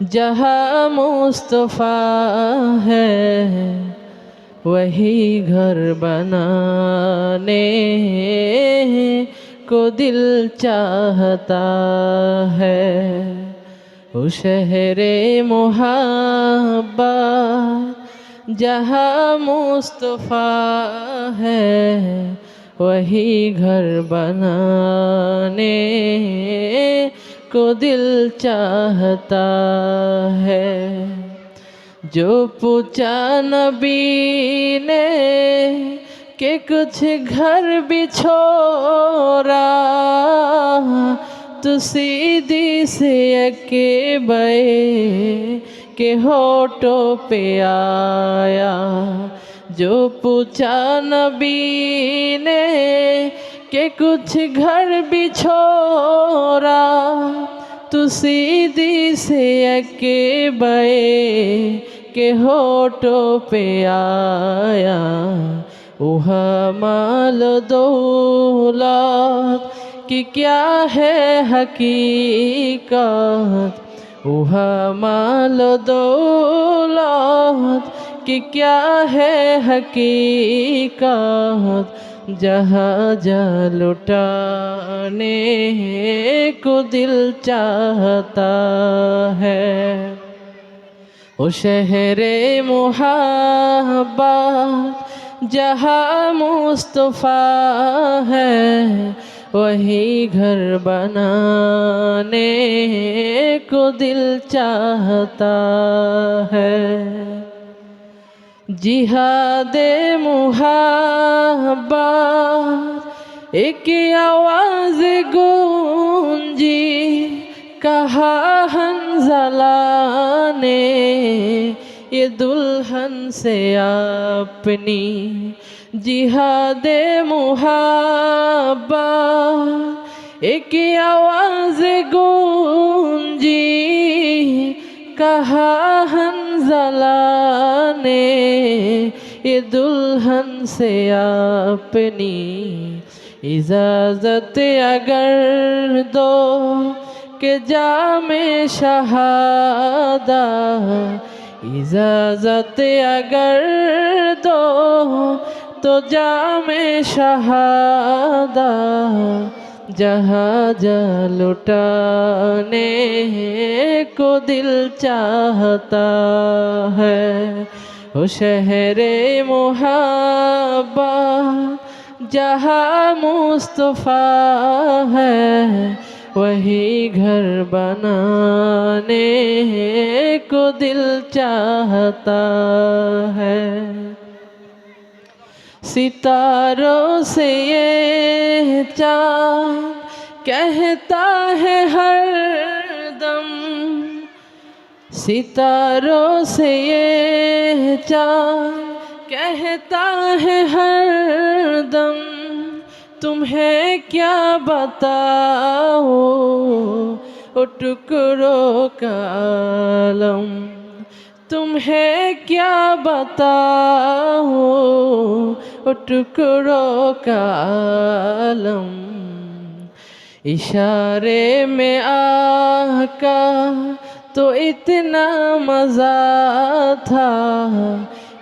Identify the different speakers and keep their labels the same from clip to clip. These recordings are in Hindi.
Speaker 1: जहाँ मुस्तफ़ा है वही घर बनाने को दिल चाहता है। ओ शहरे मोहब्बत जहाँ मुस्तफ़ा है वही घर बनाने को दिल चाहता है। जो पूछा नबी ने कि कुछ घर भी छोड़ा तो सीधी से अके बे के होठों पे आया। जो पूछा नबी ने कि कुछ घर भी छोड़ा तो सीधी से अके बे के होठों पे आया। उहा माल दौलत कि क्या है हकीकत, उहा माल दौलत कि क्या है हकीकत, जहाँ जा लुटाने को दिल चाहता है। ओ शहरे मोहब्बत जहाँ मुस्तफ़ा है वही घर बनाने को दिल चाहता है। जिहादे मुहब्बत एक आवाज़ गूंजी, कहा हंज़ला ने ये दुल्हन से अपनी। जिहादे मुहब्बत एक आवाज़ गूंजी, कहा हंज़ला ने ये दुल्हन से अपनी। इजाज़त अगर दो के जामे शहादा, इजाज़त अगर दो तो जामे शहादा, जहाँ जा लुटाने को दिल चाहता है। ओ शहरे मोहब्बत जहाँ मुस्तफ़ा है वही घर बनाने को दिल चाहता है। सितारों से ये चाँद कहता है हर दम, सितारों से ये चाँद कहता है हर दम, तुम्हें क्या बताओ ओ टुकड़ों का आलम, तुम्हें क्या बताओ ओ टुकड़ों का आलम। इशारे में आका तो इतना मज़ा था,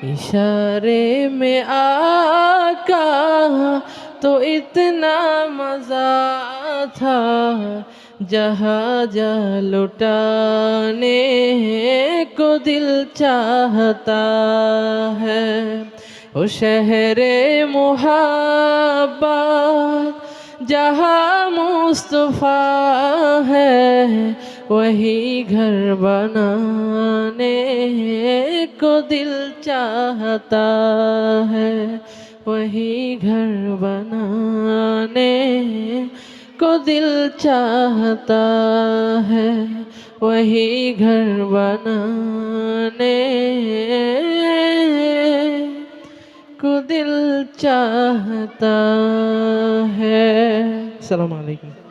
Speaker 1: इशारे में आका तो इतना मज़ा था, जहाँ जा लुटाने को दिल चाहता है। ओ शहरे मोहब्बत जहाँ मुस्तफ़ा है वही घर बनाने को दिल चाहता है, वही घर बनाने को दिल चाहता है, वही घर बनाने को दिल चाहता है। अस्सलामु अलैकुम।